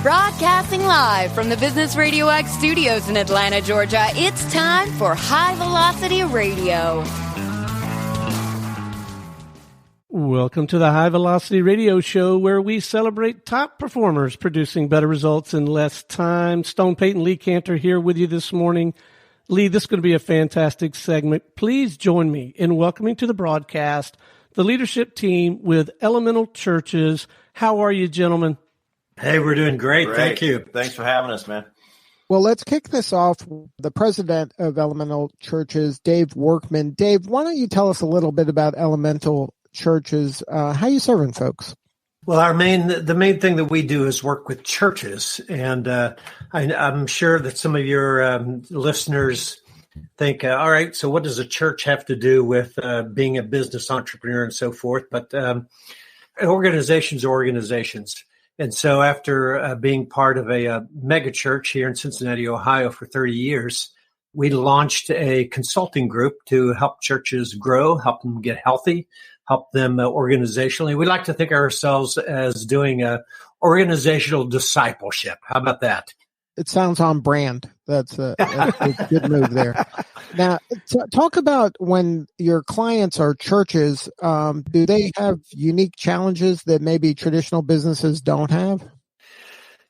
Broadcasting live from the Business Radio X studios in Atlanta, Georgia, it's time for High Velocity Radio. Welcome to the High Velocity Radio Show, where we celebrate top performers producing better results in less time. Stone Payton, Lee Cantor here with you this morning. Lee, this is going to be a fantastic segment. Please join me in welcoming to the broadcast the leadership team with Elemental Churches. How are you, gentlemen? Hey, we're doing great. Thank you. Thanks for having us, man. Well, let's kick this off. The president of Elemental Churches, Dave Workman. Dave, why don't you tell us a little bit about Elemental Churches? How you serving folks? Well, the main thing that we do is work with churches, and I'm sure that some of your listeners think, all right, so what does a church have to do with being a business entrepreneur and so forth? But organizations are organizations. And so after being part of a mega church here in Cincinnati, Ohio for 30 years, we launched a consulting group to help churches grow, help them get healthy, help them organizationally. We like to think of ourselves as doing organizational discipleship. How about that? It sounds on brand. That's a good move there. Now, talk about when your clients are churches, do they have unique challenges that maybe traditional businesses don't have?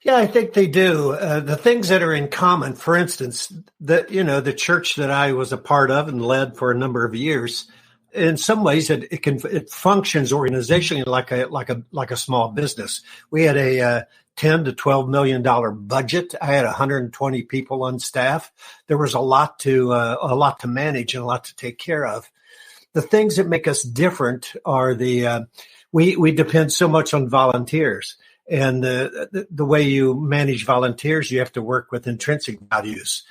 Yeah, I think they do. The things that are in common, for instance, the church that I was a part of and led for a number of years, in some ways it functions organizationally like a small business. We had a $10 to $12 million budget. I had 120 people on staff. There was a lot to manage and a lot to take care of. The things that make us different are we depend so much on volunteers, and the way you manage volunteers, you have to work with intrinsic values.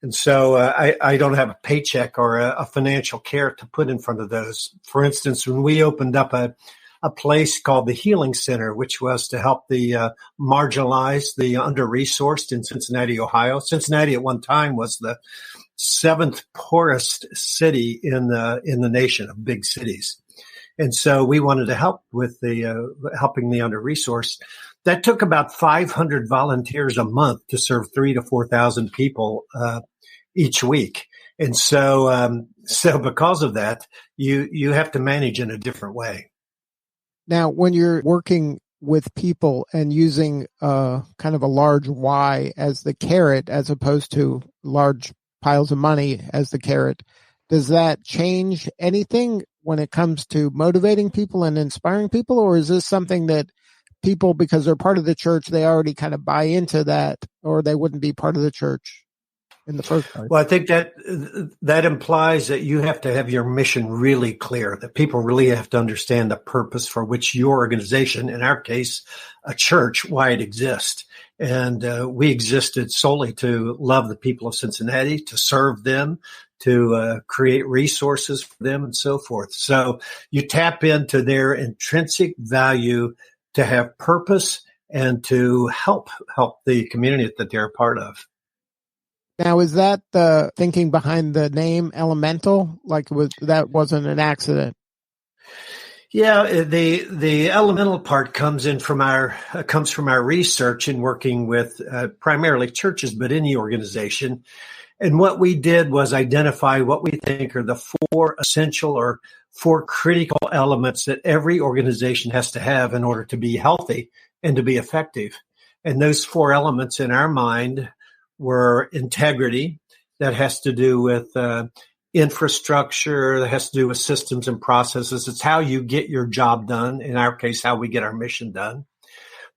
And so I don't have a paycheck or a financial care to put in front of those. For instance, when we opened up a place called the Healing Center, which was to help the marginalized, the under-resourced in Cincinnati, Ohio. Cincinnati at one time was the 7th poorest city in the nation of big cities. And so we wanted to help with helping the under-resourced. That took about 500 volunteers a month to serve 3,000 to 4,000 people each week. And so because of that, you have to manage in a different way. Now, when you're working with people and using kind of a large why as the carrot, as opposed to large piles of money as the carrot, does that change anything when it comes to motivating people and inspiring people? Or is this something that people, because they're part of the church, they already kind of buy into that, or they wouldn't be part of the church in the first place? Well, I think that implies that you have to have your mission really clear, that people really have to understand the purpose for which your organization, in our case, a church, why it exists. And we existed solely to love the people of Cincinnati, to serve them, to create resources for them, and so forth. So you tap into their intrinsic value to have purpose and to help the community that they're a part of. Now, is that the thinking behind the name Elemental? That wasn't an accident? Yeah, the elemental part comes from our research in working with primarily churches, but any organization. And what we did was identify what we think are the 4 essential or 4 critical elements that every organization has to have in order to be healthy and to be effective. And those 4 elements in our mind were integrity, that has to do with infrastructure, that has to do with systems and processes. It's how you get your job done. In our case, how we get our mission done.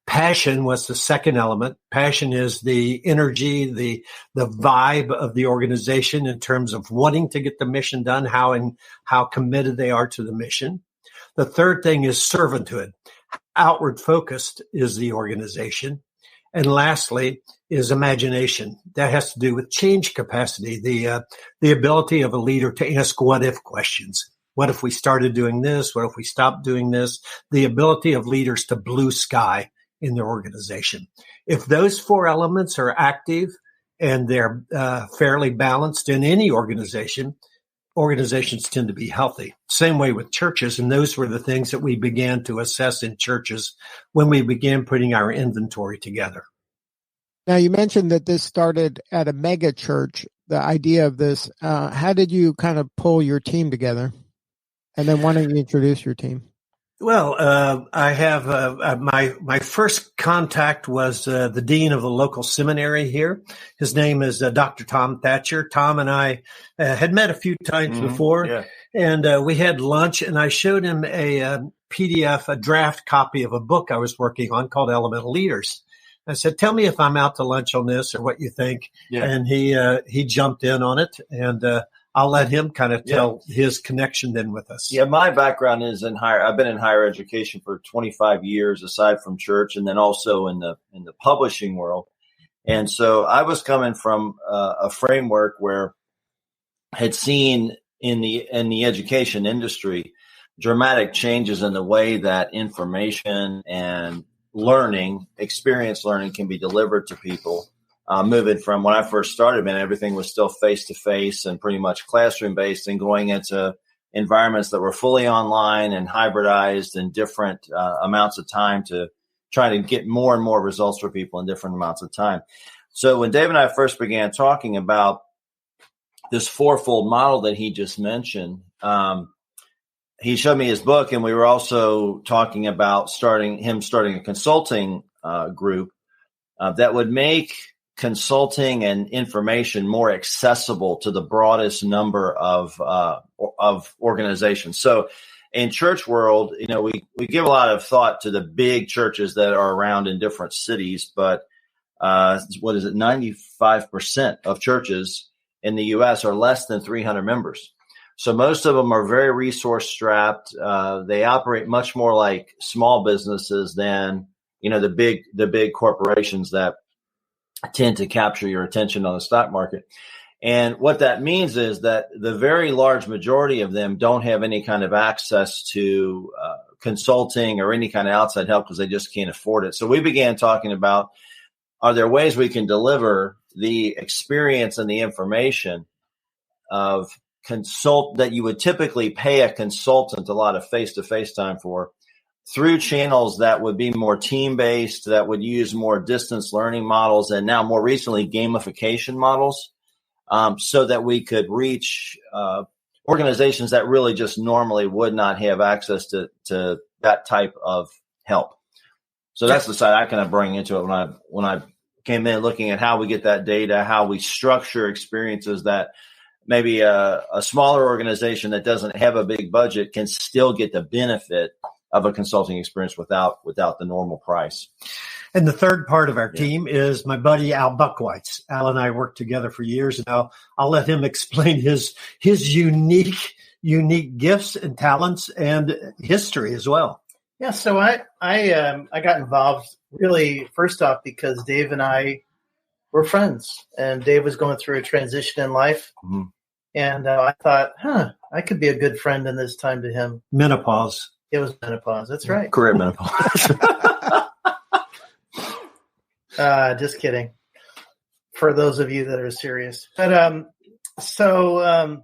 Passion was the second element. Passion is the energy, the vibe of the organization in terms of wanting to get the mission done, how committed they are to the mission. The third thing is servanthood. Outward focused is the organization. And lastly is imagination. That has to do with change capacity, the ability of a leader to ask what if questions. What if we started doing this? What if we stopped doing this? The ability of leaders to blue sky in their organization. If those 4 elements are active and they're fairly balanced in any organization, organizations tend to be healthy. Same way with churches, and those were the things that we began to assess in churches when we began putting our inventory together. Now, you mentioned that this started at a mega church, the idea of this. How did you kind of pull your team together? And then why don't you introduce your team? Well, I have my first contact was the dean of the local seminary here. His name is Dr. Tom Thatcher. Tom and I had met a few times before, and we had lunch, and I showed him a PDF, a draft copy of a book I was working on called Elemental Leaders. I said, "Tell me if I'm out to lunch on this or what you think." Yeah. And he jumped in on it, and I'll let him kind of tell his connection then with us. Yeah, my background is I've been in higher education for 25 years, aside from church, and then also in the publishing world. And so I was coming from a framework where I had seen in the education industry dramatic changes in the way that information and experience learning can be delivered to people. Moving from when I first started, everything was still face-to-face and pretty much classroom-based, and going into environments that were fully online and hybridized in different amounts of time to try to get more and more results for people in different amounts of time. So when Dave and I first began talking about this fourfold model that he just mentioned, he showed me his book, and we were also talking about starting a consulting group that would make consulting and information more accessible to the broadest number of organizations. So in church world, we give a lot of thought to the big churches that are around in different cities, but 95% of churches in the U.S. are less than 300 members. So most of them are very resource strapped. They operate much more like small businesses than, the big corporations that tend to capture your attention on the stock market. And what that means is that the very large majority of them don't have any kind of access to consulting or any kind of outside help because they just can't afford it. So we began talking about, are there ways we can deliver the experience and the information of that you would typically pay a consultant a lot of face-to-face time for, through channels that would be more team-based, that would use more distance learning models, and now more recently gamification models, so that we could reach organizations that really just normally would not have access to that type of help. So that's the side I kind of bring into it when I came in, looking at how we get that data, how we structure experiences that maybe a smaller organization that doesn't have a big budget can still get the benefit of a consulting experience without the normal price. And the third part of our team is my buddy Al Buchweitz. Al and I worked together for years, and I'll let him explain his unique gifts and talents and history as well. Yeah, so I got involved really first off because Dave and I were friends, and Dave was going through a transition in life, and I thought, I could be a good friend in this time to him. Menopause. It was menopause. That's right. Career menopause. Just kidding. For those of you that are serious. But so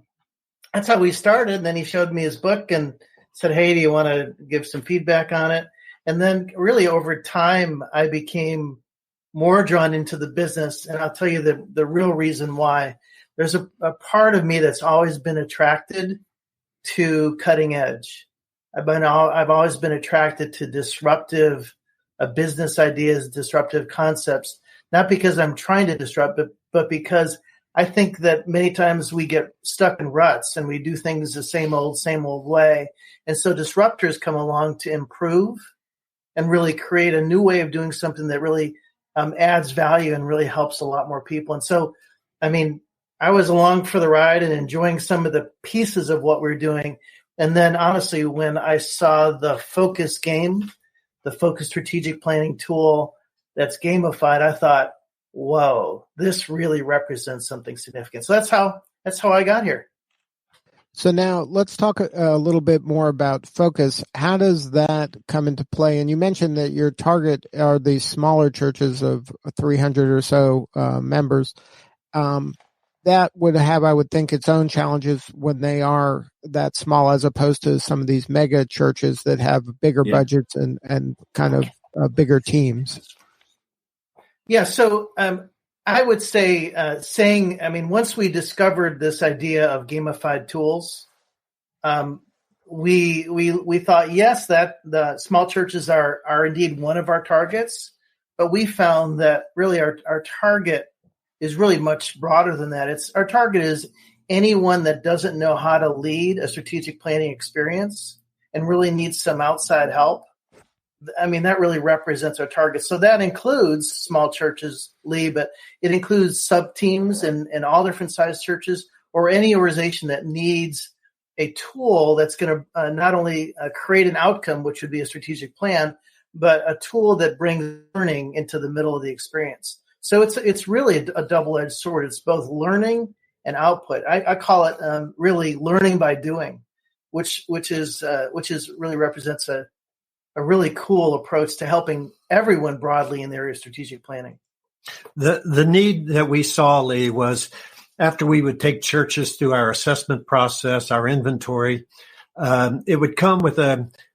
that's how we started. And then he showed me his book and said, "Hey, do you want to give some feedback on it?" And then really over time, I became more drawn into the business. And I'll tell you the real reason why. There's a part of me that's always been attracted to cutting edge. I've always been attracted to disruptive business ideas, disruptive concepts, not because I'm trying to disrupt, but because I think that many times we get stuck in ruts and we do things the same old way. And so disruptors come along to improve and really create a new way of doing something that really adds value and really helps a lot more people. And so, I was along for the ride and enjoying some of the pieces of what we're doing. And then honestly, when I saw the focus game, the focus strategic planning tool that's gamified, I thought, whoa, this really represents something significant. So that's how I got here. So now let's talk a little bit more about focus. How does that come into play? And you mentioned that your target are these smaller churches of 300 or so members. That would have, I would think, its own challenges when they are that small, as opposed to some of these mega churches that have bigger budgets and kind of bigger teams. Yeah. So I would say once we discovered this idea of gamified tools, we thought, yes, that the small churches are indeed one of our targets, but we found that really our target is really much broader than that. Our target is anyone that doesn't know how to lead a strategic planning experience and really needs some outside help. I mean, that really represents our target. So that includes small churches, Lee, but it includes sub-teams in all different size churches, or any organization that needs a tool that's going to not only create an outcome, which would be a strategic plan, but a tool that brings learning into the middle of the experience. So it's really a double-edged sword. It's both learning and output. I call it really learning by doing, which really represents a really cool approach to helping everyone broadly in the area of strategic planning. The need that we saw, Lee, was after we would take churches through our assessment process, our inventory, it would come with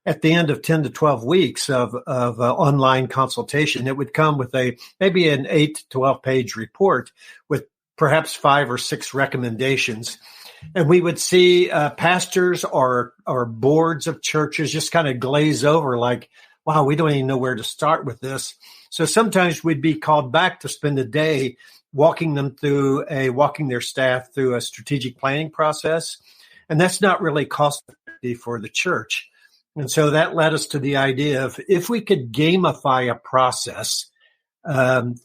at the end of 10 to 12 weeks of online consultation, it would come with maybe an 8 to 12 page report with perhaps 5 or 6 recommendations. And we would see pastors or boards of churches just kind of glaze over like, wow, we don't even know where to start with this. So sometimes we'd be called back to spend a day walking their staff through a strategic planning process. And that's not really cost effective for the church. And so that led us to the idea of if we could gamify a process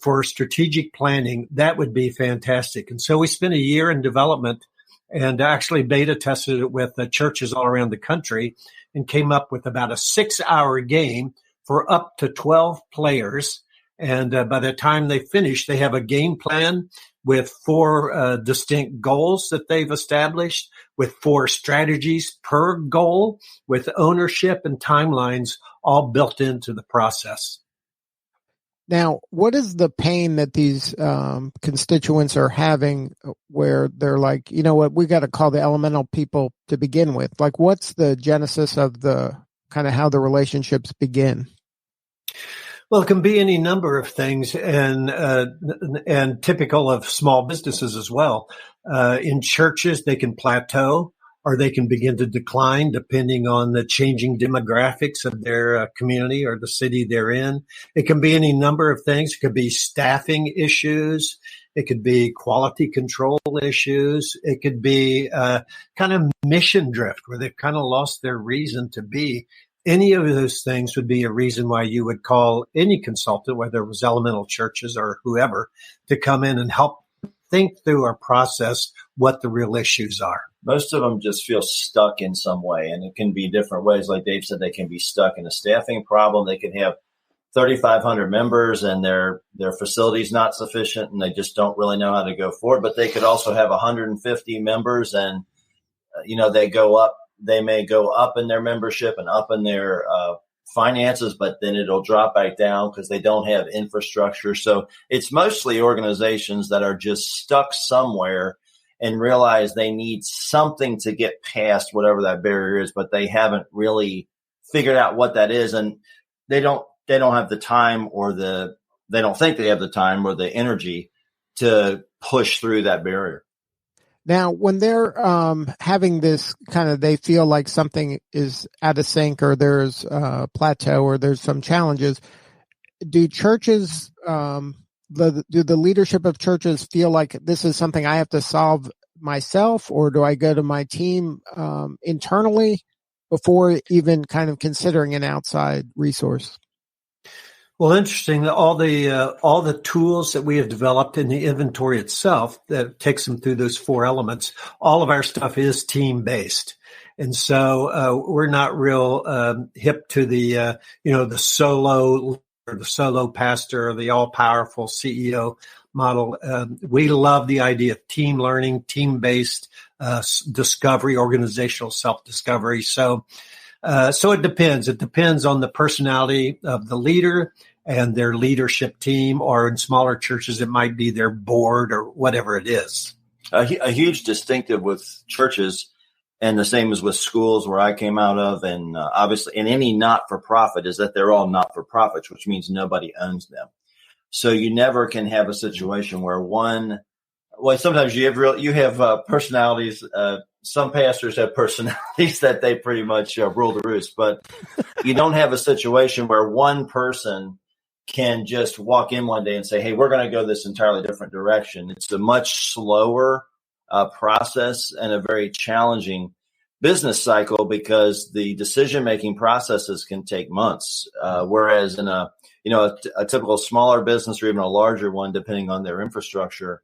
for strategic planning, that would be fantastic. And so we spent a year in development and actually beta tested it with churches all around the country and came up with about a 6-hour game for up to 12 players. And by the time they finish, they have a game plan with 4 distinct goals that they've established, with 4 strategies per goal, with ownership and timelines all built into the process. Now, what is the pain that these constituents are having where they're like, you know what, we got to call the elemental people to begin with? Like, what's the genesis of the kind of how the relationships begin? Well, it can be any number of things and typical of small businesses as well. In churches, they can plateau or they can begin to decline depending on the changing demographics of their community or the city they're in. It can be any number of things. It could be staffing issues. It could be quality control issues. It could be kind of mission drift where they've kind of lost their reason to be. Any of those things would be a reason why you would call any consultant, whether it was elemental churches or whoever, to come in and help think through or process what the real issues are. Most of them just feel stuck in some way, and it can be different ways. Like Dave said, they can be stuck in a staffing problem. They can have 3,500 members and their facility's not sufficient and they just don't really know how to go forward. But they could also have 150 members and, they may go up in their membership and up in their finances, but then it'll drop back down because they don't have infrastructure. So it's mostly organizations that are just stuck somewhere and realize they need something to get past whatever that barrier is, but they haven't really figured out what that is. And they don't have the time they don't think they have the time or the energy to push through that barrier. Now, when they're having this kind of, they feel like something is out of sync or there's a plateau or there's some challenges, do churches, do the leadership of churches feel like this is something I have to solve myself, or do I go to my team internally before even kind of considering an outside resource? Well, interesting that all the tools that we have developed in the inventory itself that takes them through those 4 elements, all of our stuff is team-based. And so we're not real hip to the solo pastor or the all-powerful CEO model. We love the idea of team learning, team-based discovery, organizational self-discovery. So it depends. It depends on the personality of the leader and their leadership team, or in smaller churches, it might be their board or whatever it is. A huge distinctive with churches, and the same as with schools where I came out of, and obviously in any not-for-profit, is that they're all not-for-profits, which means nobody owns them. So you never can have a situation where sometimes you have personalities. Some pastors have personalities that they pretty much rule the roost, but you don't have a situation where one person can just walk in one day and say, hey, we're going to go this entirely different direction. It's a much slower process and a very challenging business cycle because the decision-making processes can take months. Whereas in a typical smaller business or even a larger one, depending on their infrastructure,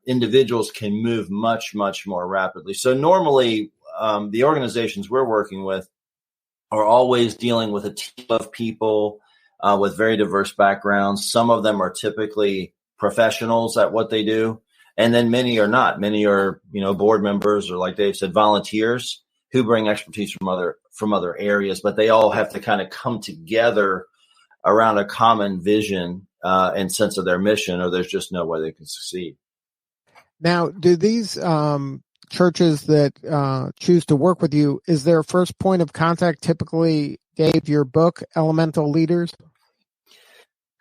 individuals can move much, much more rapidly. So normally the organizations we're working with are always dealing with a team of people with very diverse backgrounds. Some of them are typically professionals at what they do. And then many are not. Many are, board members or, like Dave said, volunteers who bring expertise from other areas, but they all have to kind of come together around a common vision and sense of their mission, or there's just no way they can succeed. Now, do these churches that choose to work with you, is their first point of contact typically, Dave, your book, Elemental Leaders?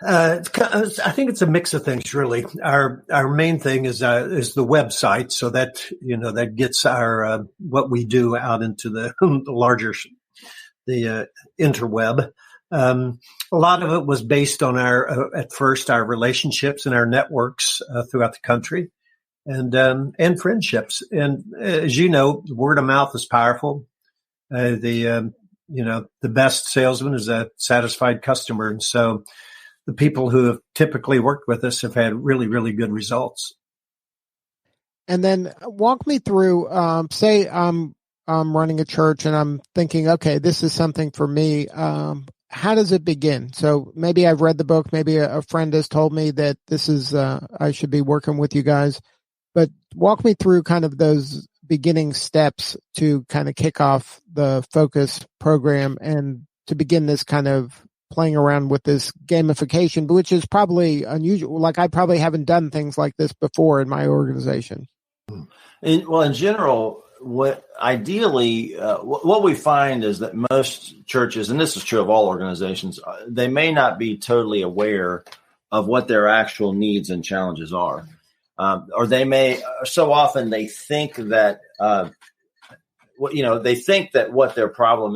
I think it's a mix of things, really. Our main thing is the website, so that that gets our what we do out into the larger interweb. A lot of it was based on at first our relationships and our networks throughout the country, and friendships. And as you know, word of mouth is powerful. The best salesman is a satisfied customer, and so the people who have typically worked with us have had really, really good results. And then walk me through, say I'm running a church and I'm thinking, okay, this is something for me. How does it begin? So maybe I've read the book, maybe a friend has told me that this is, I should be working with you guys, but walk me through kind of those beginning steps to kind of kick off the Focus program and to begin this kind of playing around with this gamification, which is probably unusual. Like I probably haven't done things like this before in my organization. In general, what we find is that most churches, and this is true of all organizations, they may not be totally aware of what their actual needs and challenges are. Or they may, so often they think that, they think that what their problem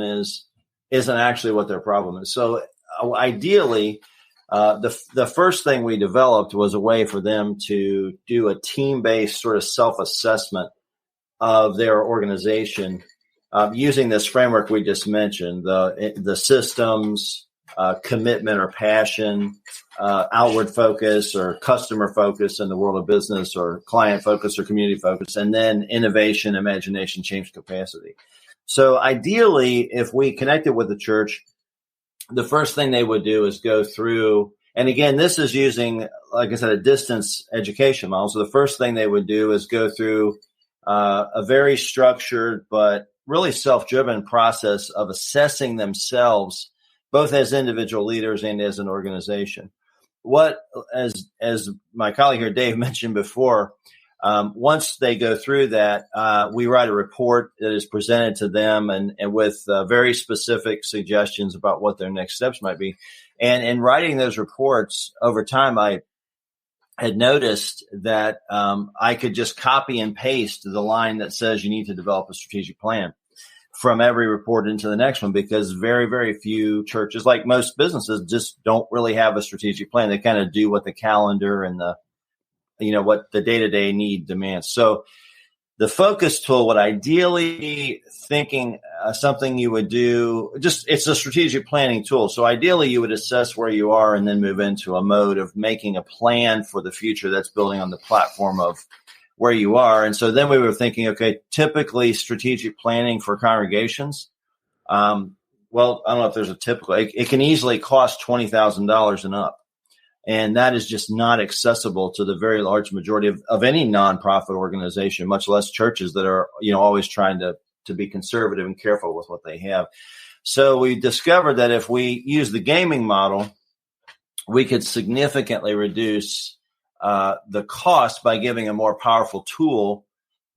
isn't actually what their problem is. So ideally, the first thing we developed was a way for them to do a team-based sort of self-assessment of their organization using this framework we just mentioned, the systems, commitment or passion, outward focus or customer focus in the world of business, or client focus or community focus, and then innovation, imagination, change capacity. So ideally, if we connected with the church, the first thing they would do is go through, and again, this is using, like I said, a distance education model. So the first thing they would do is go through a very structured but really self-driven process of assessing themselves, both as individual leaders and as an organization. As my colleague here, Dave, mentioned before, once they go through that, we write a report that is presented to them and with very specific suggestions about what their next steps might be. And in writing those reports over time, I had noticed that I could just copy and paste the line that says you need to develop a strategic plan from every report into the next one, because very, very few churches, like most businesses, just don't really have a strategic plan. They kind of do what the calendar and what the day-to-day need demands. So the Focus tool would ideally be thinking something you would do, it's a strategic planning tool. So ideally you would assess where you are and then move into a mode of making a plan for the future that's building on the platform of where you are. And so then we were thinking, okay, typically strategic planning for congregations. Well, I don't know if there's a typical, it can easily cost $20,000 and up. And that is just not accessible to the very large majority of any nonprofit organization, much less churches that are, always trying to be conservative and careful with what they have. So we discovered that if we use the gaming model, we could significantly reduce the cost by giving a more powerful tool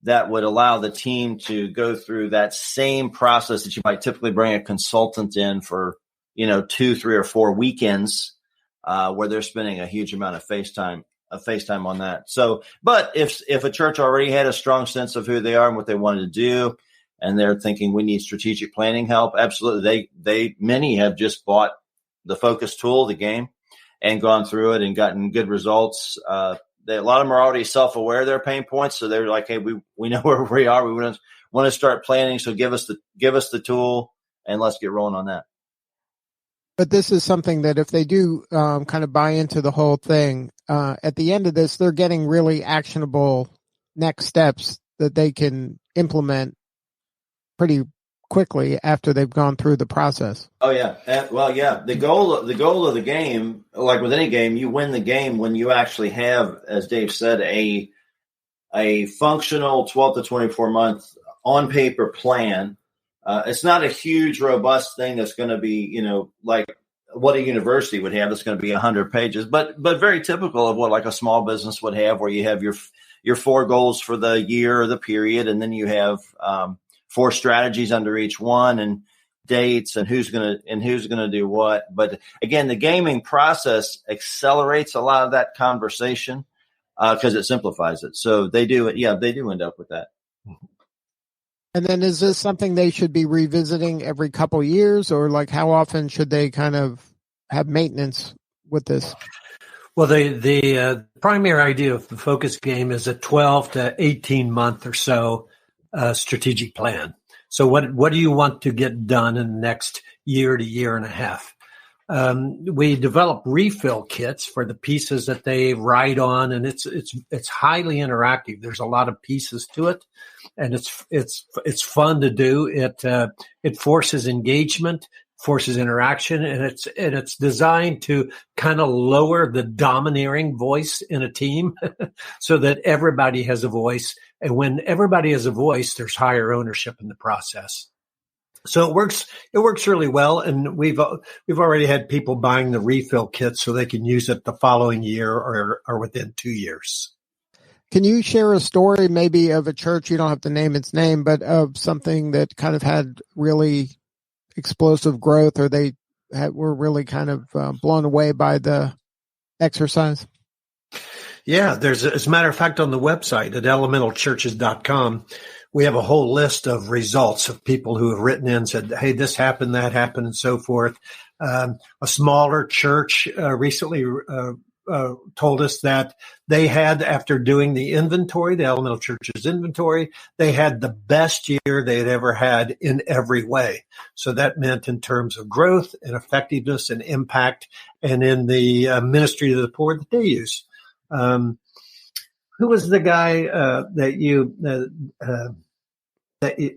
that would allow the team to go through that same process that you might typically bring a consultant in for, 2, 3, or 4 weekends where they're spending a huge amount of FaceTime on that. So, but if a church already had a strong sense of who they are and what they wanted to do, and they're thinking we need strategic planning help, absolutely. Many have just bought the focus tool, the game, and gone through it and gotten good results. A lot of them are already self-aware of their pain points. So they're like, hey, we know where we are. We want to start planning. So give us the tool and let's get rolling on that. But this is something that if they do kind of buy into the whole thing, at the end of this, they're getting really actionable next steps that they can implement pretty quickly after they've gone through the process. Oh yeah. Well, yeah. The goal of the game, like with any game, you win the game when you actually have, as Dave said, a functional 12 to 24 month on paper plan. It's not a huge, robust thing that's going to be, like what a university would have. That's going to be 100 pages, but very typical of what like a small business would have, where you have your 4 goals for the year or the period, and then you have 4 strategies under each one, and dates, and who's gonna do what. But again, the gaming process accelerates a lot of that conversation because it simplifies it. So they do it. Yeah, they do end up with that. And then is this something they should be revisiting every couple years, or like how often should they kind of have maintenance with this? Well, the primary idea of the focus game is a 12 to 18 month or so strategic plan. So what do you want to get done in the next year to year and a half? We develop refill kits for the pieces that they write on, and it's highly interactive. There's a lot of pieces to it, and it's fun to do. It forces engagement, forces interaction, and it's designed to kind of lower the domineering voice in a team so that everybody has a voice. And when everybody has a voice, there's higher ownership in the process. So it works really well. And we've already had people buying the refill kits so they can use it the following year or within 2 years. Can you share a story maybe of a church, you don't have to name its name, but of something that kind of had really explosive growth, or they were really kind of blown away by the exercise? Yeah, as a matter of fact, on the website at elementalchurches.com, we have a whole list of results of people who have written in and said, hey, this happened, that happened, and so forth. A smaller church recently told us that they had, after doing the inventory, the Elemental Churches inventory, they had the best year they had ever had in every way. So that meant in terms of growth and effectiveness and impact, and in the ministry to the poor that they use. Who was the guy that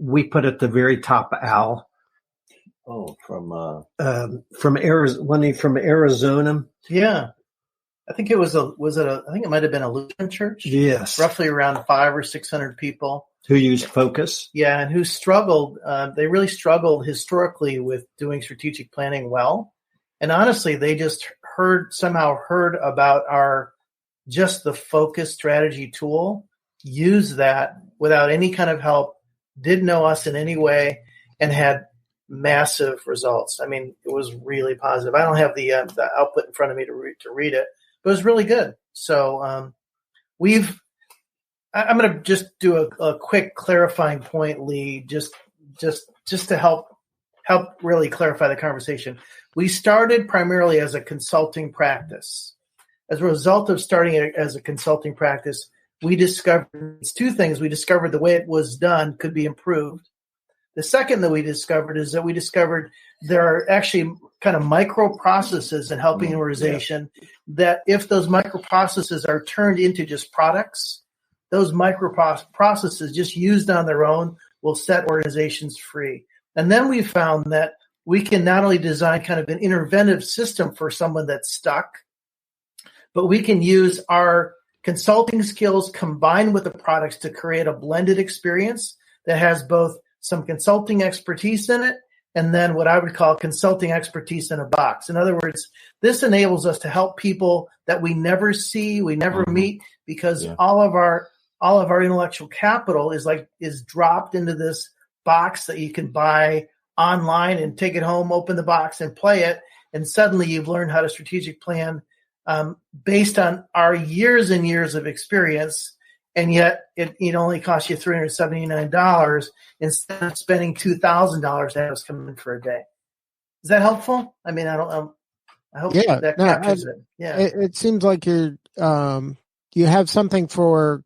we put at the very top, Al? Oh, from Arizona. Wasn't he from Arizona? Yeah, I think it was I think it might have been a Lutheran church. Yes, roughly around 500 or 600 people who used focus. Yeah, and who struggled. They really struggled historically with doing strategic planning well, and honestly, they just heard about just the focus strategy tool, use that without any kind of help, didn't know us in any way, and had massive results. I mean, it was really positive. I don't have the output in front of me to read it, but it was really good. So I'm going to just do a quick clarifying point, Lee, just to help really clarify the conversation. We started primarily as a consulting practice. As a result of starting it as a consulting practice, we discovered 2 things. We discovered the way it was done could be improved. The second that we discovered is that we discovered there are actually kind of microprocesses in helping an organization that if those microprocesses are turned into just products, those microprocesses just used on their own will set organizations free. And then we found that we can not only design kind of an interventive system for someone that's stuck, but we can use our consulting skills combined with the products to create a blended experience that has both some consulting expertise in it and then what I would call consulting expertise in a box. In other words, this enables us to help people that we never see, we never meet, because all of our intellectual capital is dropped into this box that you can buy online and take it home, open the box and play it. and suddenly you've learned how to strategic plan based on our years and years of experience, and yet it only costs you $379 instead of spending $2,000 to have us come in for a day. Is that helpful? I mean, I hope that captures it. Yeah, it seems like you have something for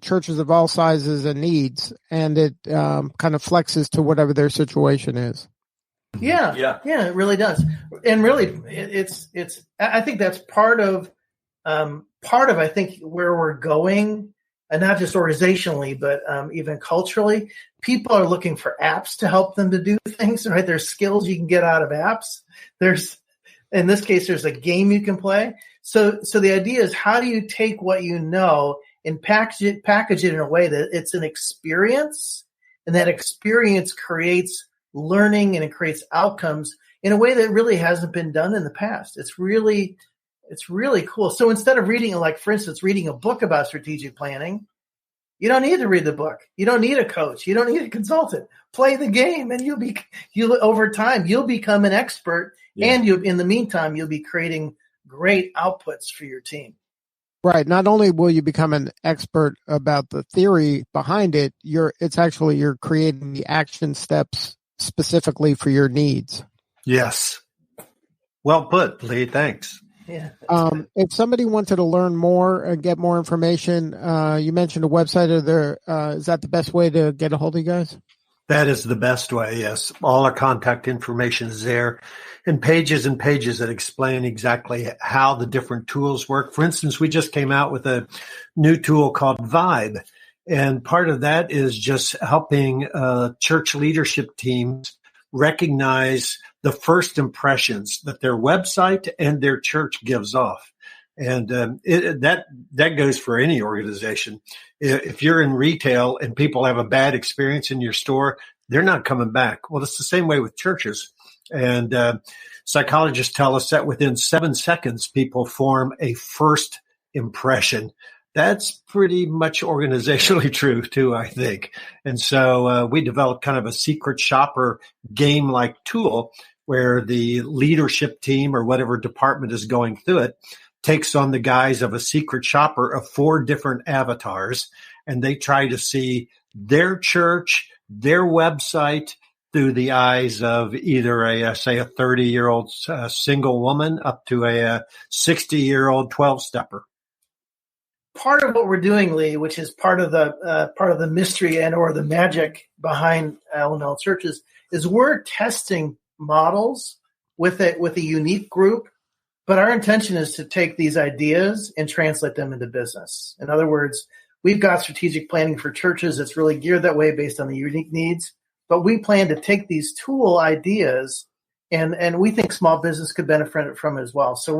churches of all sizes and needs, and it kind of flexes to whatever their situation is. Yeah, it really does. And really, it's. I think that's part of I think where we're going, and not just organizationally, but even culturally. People are looking for apps to help them to do things. Right? There's skills you can get out of apps. In this case, there's a game you can play. So the idea is, how do you take what you know and package it in a way that it's an experience, and that experience creates learning and it creates outcomes in a way that really hasn't been done in the past. It's really cool. So instead of reading, like, for instance, reading a book about strategic planning, you don't need to read the book. You don't need a coach. You don't need a consultant. Play the game, and over time you'll become an expert. Yeah. And in the meantime, you'll be creating great outputs for your team. Right. Not only will you become an expert about the theory behind it, you're creating the action steps specifically for your needs. Yes. Well put, Lee. Thanks. Yeah. If somebody wanted to learn more and get more information, you mentioned a website. Is that the best way to get a hold of you guys? That is the best way, yes. All our contact information is there, and pages that explain exactly how the different tools work. For instance, we just came out with a new tool called Vibe, and part of that is just helping church leadership teams recognize the first impressions that their website and their church gives off. And that goes for any organization. If you're in retail and people have a bad experience in your store, they're not coming back. Well, it's the same way with churches. And psychologists tell us that within 7 seconds, people form a first impression. That's pretty much organizationally true, too, I think. And so we developed kind of a secret shopper game-like tool where the leadership team or whatever department is going through it takes on the guise of a secret shopper of 4 different avatars, and they try to see their church, their website through the eyes of either a 30-year-old single woman up to a 60-year-old 12-stepper. Part of what we're doing, Lee, which is part of the mystery and or the magic behind L&L churches, is we're testing models with a unique group. But our intention is to take these ideas and translate them into business. In other words, we've got strategic planning for churches that's really geared that way based on the unique needs. But we plan to take these tool ideas, and we think small business could benefit from it as well. So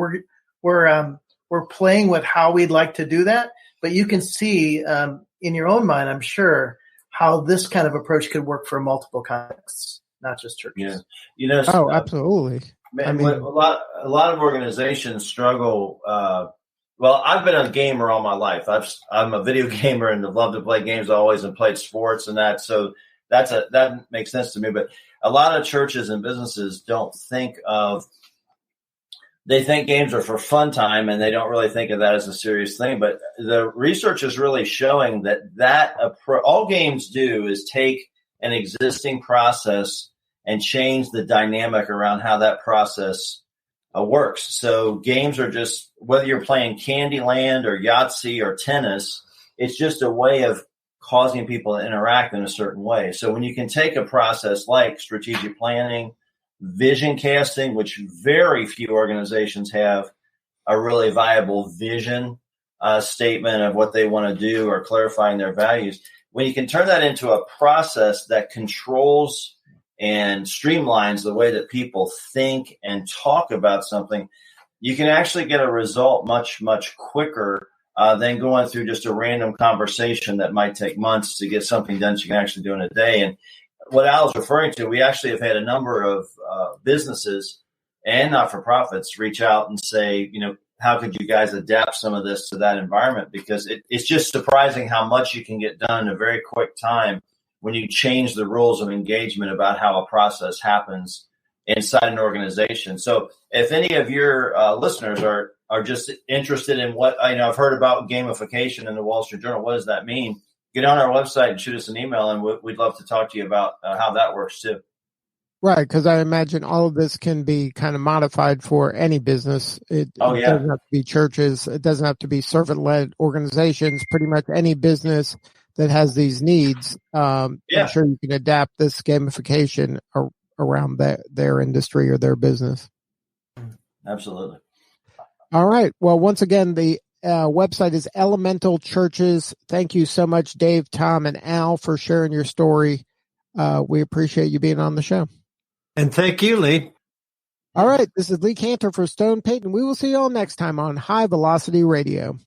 we're playing with how we'd like to do that. But you can see in your own mind, I'm sure, how this kind of approach could work for multiple contexts, not just churches. Yeah. Absolutely. A lot of organizations struggle. Well, I've been a gamer all my life. I'm a video gamer and love to play games always, and played sports and that. So that makes sense to me. But a lot of churches and businesses don't think of. They think games are for fun time, and they don't really think of that as a serious thing. But the research is really showing that all games do is take an existing process and change the dynamic around how that process works. So games are just, whether you're playing Candyland or Yahtzee or tennis, it's just a way of causing people to interact in a certain way. So when you can take a process like strategic planning, vision casting, which very few organizations have a really viable vision statement of what they want to do or clarifying their values, when you can turn that into a process that controls and streamlines the way that people think and talk about something, you can actually get a result much, much quicker than going through just a random conversation that might take months to get something done that you can actually do in a day. And what Al is referring to, we actually have had a number of businesses and not-for-profits reach out and say, how could you guys adapt some of this to that environment? Because it's just surprising how much you can get done in a very quick time when you change the rules of engagement about how a process happens inside an organization. So if any of your listeners are just interested in what I've heard about gamification in the Wall Street Journal, what does that mean? Get on our website and shoot us an email, and we'd love to talk to you about how that works too. Right, because I imagine all of this can be kind of modified for any business. It doesn't have to be churches. It doesn't have to be servant-led organizations. Pretty much any business that has these needs, I'm sure you can adapt this gamification around their industry or their business. Absolutely. All right. Well, once again, the website is Elemental Churches. Thank you so much, Dave, Tom, and Al, for sharing your story. We appreciate you being on the show. And thank you, Lee. All right. This is Lee Cantor for Stone Payton. We will see you all next time on High Velocity Radio.